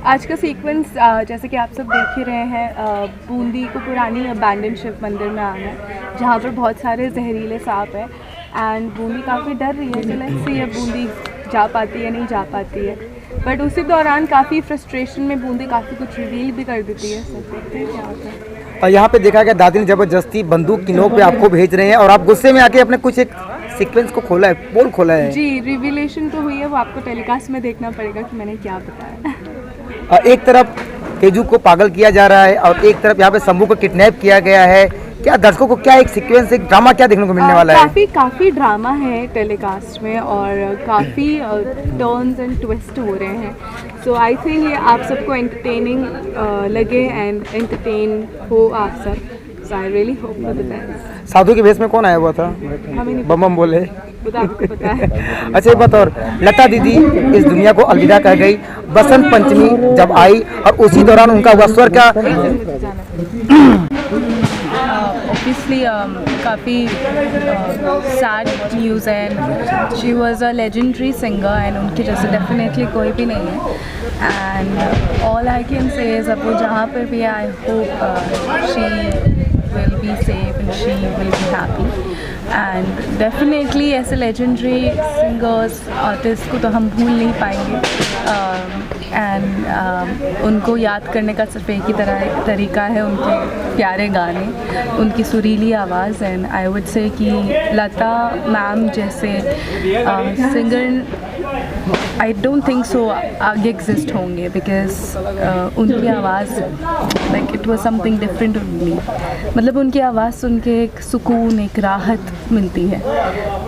आज का सीक्वेंस जैसे कि आप सब देख ही रहे हैं, बूंदी को पुरानी अबैंडन शिव मंदिर में आना है जहाँ पर बहुत सारे जहरीले सांप हैं एंड बूंदी काफ़ी डर रही है। तो लेट्स सी अब बूंदी जा पाती है नहीं जा पाती है, बट उसी दौरान काफ़ी फ्रस्ट्रेशन में बूंदी काफ़ी कुछ रिवील भी कर देती है। सब देखते हैं क्या होता है। और यहाँ पे देखा गया दादी ने जबरदस्ती बंदूक की नोक पे आपको भेज रहे हैं और आप गुस्से में आके अपने कुछ एक सीक्वेंस को खोला है, पोल खोला है। जी, रिवीलेशन तो हुई है, वो आपको टेलीकास्ट में देखना पड़ेगा कि मैंने क्या बताया। एक तरफ तेजू को पागल किया जा रहा है और एक तरफ यहाँ पे शंभू को किडनैप किया गया है। क्या दर्शकों को क्या एक सीक्वेंस, एक ड्रामा क्या देखने को मिलने वाला है? काफ़ी ड्रामा है टेलीकास्ट में और काफ़ी टर्न्स एंड ट्विस्ट हो रहे हैं। सो आई थिंक ये आप सबको एंटरटेनिंग लगे एंड एंटरटेन हो आप सब। So I really hope for the best. साधु के भेष में कौन आया हुआ था? हमें नहीं बम बम बोले। आपको पता है। अच्छा एक बात और, लता दीदी इस दुनिया को अलविदा कह गई। बसंत पंचमी जब आई और उसी दौरान उनका हुआ स्वर का ऑब्वियसली काफ़ी सैड न्यूज़ है। She was a legendary singer and उनके जैसे डेफिनेटली कोई भी नहीं है। And all I can say is अब वो जहाँ पर भी, I hope she will be safe and she will be happy. And definitely ऐसे लेजेंडरी सिंगर्स आर्टिस्ट को तो हम भूल नहीं पाएंगे। एंड उनको याद करने का सिर्फ एक ही तरीका है, उनके प्यारे गाने, उनकी सुरीली आवाज़। एंड आई वुड से कि लता मैम जैसे singer I don't think so आगे एग्जिस्ट होंगे, बिकॉज उनकी आवाज़ like it was something different only. मतलब उनकी आवाज़ सुन के एक सुकून, एक राहत मिलती है।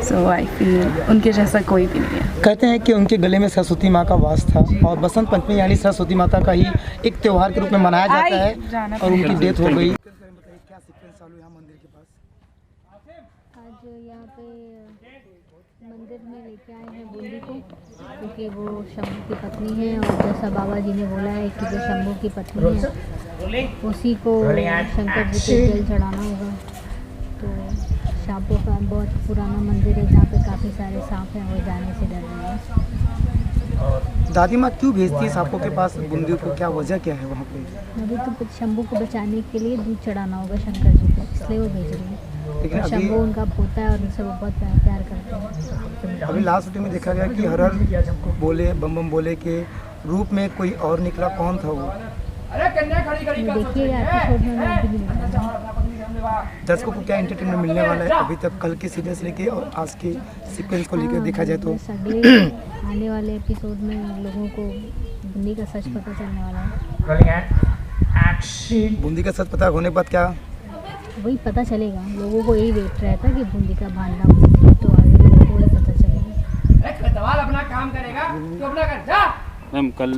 सो आई फील उनके जैसा कोई भी नहीं है। कहते हैं कि उनके गले में सरस्वती माँ का वास था और बसंत पंचमी यानी सरस्वती माता का ही एक त्योहार के रूप में मनाया जाता है और उनकी डेथ हो गई। क्या सीक्वेंस चालू है यहाँ मंदिर के पास? आज यहाँ पे मंदिर में लेके आए हैं बूंदी को, क्योंकि वो शंभू की पत्नी है और जैसा बाबा जी ने बोला है कि जो शंभू की पत्नी है उसी को शंकर जी पे जल चढ़ाना होगा। तो सांपों का बहुत पुराना मंदिर है जहाँ पे काफ़ी सारे सांप हैं, वो जाने से डर रहे हैं। दादी माँ क्यों भेजती है सांपों के पास बूंदी को, क्या वजह क्या है वहाँ पे? अभी तो शंभू को बचाने के लिए दूध चढ़ाना होगा शंकर जी को, इसलिए वो भेज रही है। लेकिन शंभू उनका पोता है और उनसे वो बहुत प्यार करते हैं। अभी लास्ट शूटिंग में देखा गया कि हर हर बोले बम बम बोले के रूप में कोई और निकला, कौन था वो? देखिएगा एपिसोड में मैं अभी नहीं बताऊंगा। दर्शकों को क्या एंटरटेनमेंट मिलने वाला है अभी तक, कल के सीरियल से लेके और आज के सीक्वेंस को लेकर देखा जाए तो? अगले आने वाले एपिसोड में लोगों को बूंदी का सच पता चलने वाला है। बूंदी का सच पता होने के बाद क्या वही पता चलेगा, लोगों को यही वेट रहता कि बूंदी का भांडा बूंदी, तो आगे लोगों को वही पता चलेगा। अपना काम करेगा तो अपना कर जा। मैम कल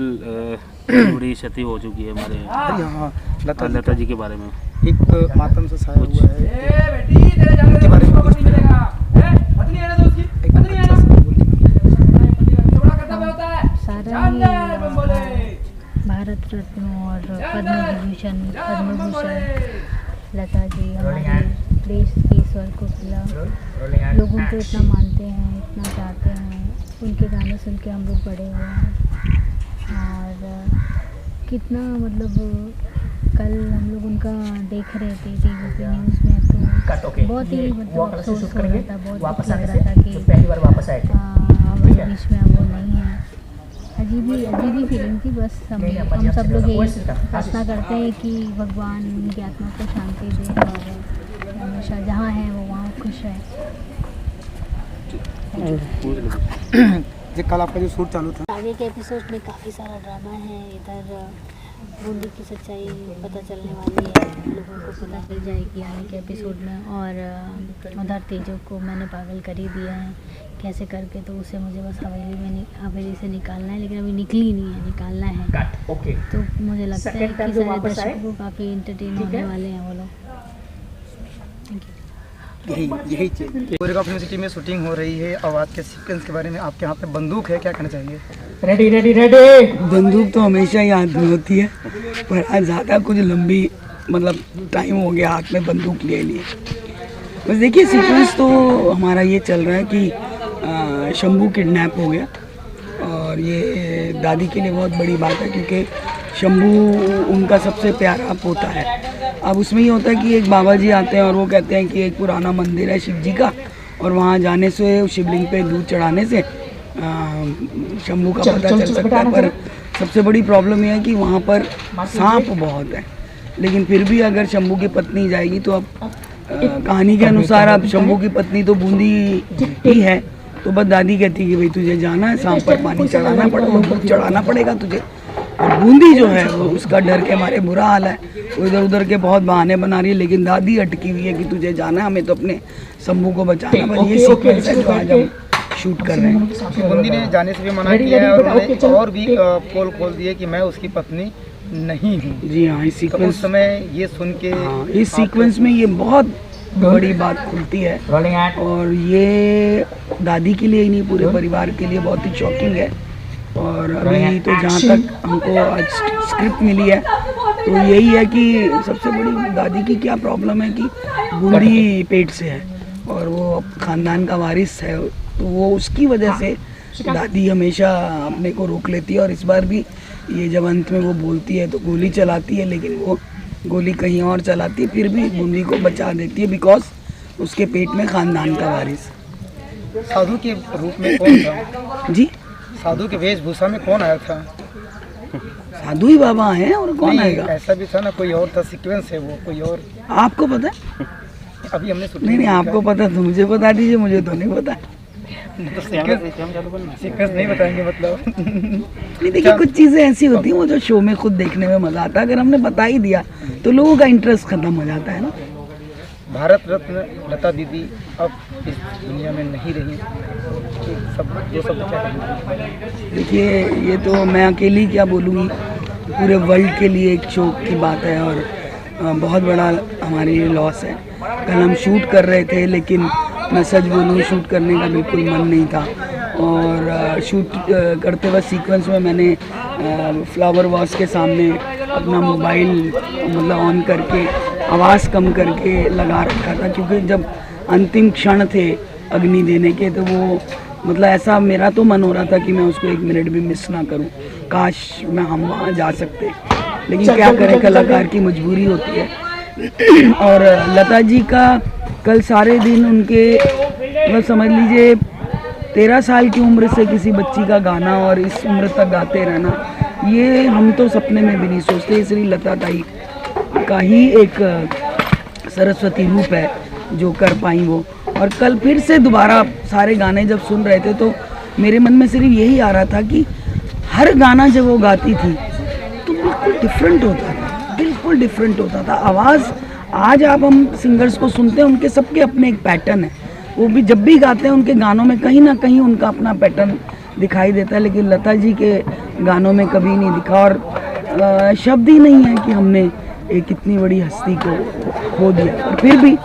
थोड़ी क्षति हो चुकी है हमारे यहाँ लता जी के बारे में एक मातम से छाया हुआ है। बेटी तेरे जाने के बारे में कुछ मिलेगा। पत्नी है ना तो उसकी पत्नी है ना, थोड़ा कर्तव्य होता है। सारा ही भारत रत्न और पद्म विभूषण लता जी हमारे देश के ईश्वर को खिला, लोगों को इतना मानते हैं, इतना चाहते हैं। उनके गाने सुन के हम लोग बड़े हुए हैं और कितना मतलब कल हम लोग उनका देख रहे थे टीवी पे न्यूज़ में, तो बहुत ही मतलब अफसोस हो रहा था, बहुत लग रहा था कि हमारे बीच में अब वो नहीं है। अजीब ही फीलिंग थी। बस हम सब लोग यही प्रार्थना करते हैं कि भगवान उनकी आत्मा को शांति दे और हमेशा जहाँ है वो वहाँ खुश है। जो कल आपका जो शूट चालू था, आगे के एपिसोड में काफ़ी सारा ड्रामा है। इधर बूंदी की सच्चाई पता चलने वाली है, लोगों को पता चल जाएगी आने के एपिसोड में। और उधर तेजो को मैंने पागल कर ही दिया है कैसे करके, तो उसे मुझे बस हवेली से निकालना है, लेकिन अभी निकली नहीं है, निकालना है। तो मुझे लगता है कि सारे दर्शकों को काफ़ी इंटरटेन होने वाले हैं वो लोग। यही चीज़ कोरियोग्राफी यूनिवर्सिटी में शूटिंग हो रही है। आवाज़ के सीक्वेंस के बारे में आपके यहाँ पे बंदूक है, क्या कहना चाहिए? रेडी। बंदूक तो हमेशा ही हाथ में होती है, पर आज ज़्यादा कुछ लंबी मतलब टाइम हो गया हाथ में बंदूक ले लिए। बस देखिए सीक्वेंस तो हमारा ये चल रहा है कि शंभू किडनैप हो गया और ये दादी के लिए बहुत बड़ी बात है, क्योंकि शंभू उनका सबसे प्यारा पोता है। अब उसमें ये होता है कि एक बाबा जी आते हैं और वो कहते हैं कि एक पुराना मंदिर है शिव जी का, और वहाँ जाने से शिवलिंग पे दूध चढ़ाने से शंभू का पता चल सकता है। पर सबसे बड़ी प्रॉब्लम ये है कि वहाँ पर सांप बहुत है। लेकिन फिर भी अगर शंभू की पत्नी जाएगी तो अब कहानी के अनुसार अब शंभू की पत्नी तो बूंदी ही है, तो बस दादी कहती कि भाई तुझे जाना है, सांप पर पानी चढ़ाना पड़ेगा तुझे। और बूंदी जो है वो उसका डर के मारे बुरा हाल है, वो इधर उधर के बहुत बहाने बना रही है, लेकिन दादी अटकी हुई है कि तुझे जाना है, हमें तो अपने शंभू को बचाना। बस ये सीक्वेंस है जो आज हम शूट कर रहे हैं। बूंदी ने जाने से भी मना किया है और भी पोल खोल दिए कि मैं उसकी पत्नी नहीं हूँ। जी हाँ, इस सीक्वेंस उस समय ये सुन के इस सीक्वेंस में ये बहुत बड़ी बात खुलती है, और ये दादी के लिए ही नहीं पूरे परिवार के लिए बहुत ही शॉकिंग है। और अभी तो जहाँ तक हमको आज स्क्रिप्ट मिली है तो यही है कि सबसे बड़ी दादी की क्या प्रॉब्लम है कि बूंदी पेट से है और वो खानदान का वारिस है, तो वो उसकी वजह से दादी हमेशा अपने को रोक लेती है। और इस बार भी ये जब अंत में वो बोलती है तो गोली चलाती है, लेकिन वो गोली कहीं और चलाती है, फिर भी बूंदी को बचा देती है बिकॉज उसके पेट में खानदान का वारिस। साधु के रूप में कौन था? जी, साधु के वेशभूषा में कौन आया था? साधु ही बाबा हैं और कौन आएगा? ऐसा भी था ना, कोई और था, सीक्वेंस है वो कोई और। आपको पता है? अभी हमने नहीं, आपको पता तो मुझे बता दीजिए, मुझे तो नहीं पता। सीक्वेंस नहीं बताएंगे मतलब। नहीं, देखिए कुछ चीज़ें ऐसी होती हैं वो जो शो में खुद देखने में मज़ा आता है, अगर हमने बता ही दिया तो लोगों का इंटरेस्ट खत्म हो जाता है ना। भारत रत्न लता दीदी अब इस दुनिया में नहीं रही, सब देखिए ये तो मैं अकेली क्या बोलूँगी, पूरे वर्ल्ड के लिए एक शोक की बात है और बहुत बड़ा हमारे लिए लॉस है। कल हम शूट कर रहे थे, लेकिन मैं सच बोलूँ शूट करने का बिल्कुल मन नहीं था, और शूट करते वक्त सीक्वेंस में मैंने फ्लावर वॉश के सामने अपना मोबाइल मतलब ऑन करके आवाज़ कम करके लगा रखा था, क्योंकि जब अंतिम क्षण थे अग्नि देने के तो वो मतलब ऐसा मेरा तो मन हो रहा था कि मैं उसको 1 मिनट भी मिस ना करूं, काश मैं हम वहाँ जा सकते, लेकिन क्या करें, कलाकार की मजबूरी होती है। और लता जी का कल सारे दिन उनके मतलब समझ लीजिए 13 साल की उम्र से किसी बच्ची का गाना और इस उम्र तक गाते रहना, ये हम तो सपने में भी नहीं सोचते। इसलिए लता ताई का ही एक सरस्वती रूप है जो कर पाई वो। और कल फिर से दोबारा सारे गाने जब सुन रहे थे तो मेरे मन में सिर्फ यही आ रहा था कि हर गाना जब वो गाती थी तो बिल्कुल डिफरेंट होता था, बिल्कुल डिफरेंट होता था आवाज़। आज आप हम सिंगर्स को सुनते हैं, उनके सबके अपने एक पैटर्न है, वो भी जब भी गाते हैं उनके गानों में कहीं ना कहीं उनका अपना पैटर्न दिखाई देता है, लेकिन लता जी के गानों में कभी नहीं दिखा। और शब्द ही नहीं है कि हमने एक इतनी बड़ी हस्ती को खो दिया। और फिर भी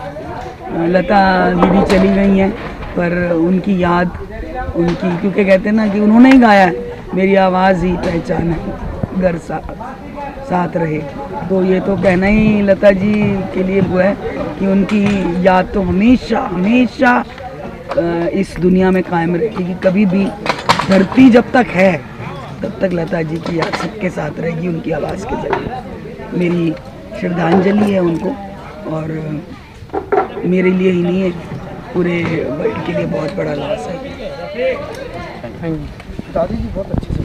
लता दीदी चली गई हैं, पर उनकी याद उनकी, क्योंकि कहते हैं ना कि उन्होंने ही गाया है, मेरी आवाज़ ही पहचान है घर साथ रहे। तो ये तो कहना ही लता जी के लिए वो है कि उनकी याद तो हमेशा हमेशा इस दुनिया में कायम रहेगी। कभी भी धरती जब तक है तब तक लता जी की याद सबके साथ रहेगी, उनकी आवाज़ के जरिए। मेरी श्रद्धांजलि है उनको, और मेरे लिए ही नहीं है, पूरे वर्ल्ड के लिए बहुत बड़ा लॉस है। दादी जी बहुत अच्छी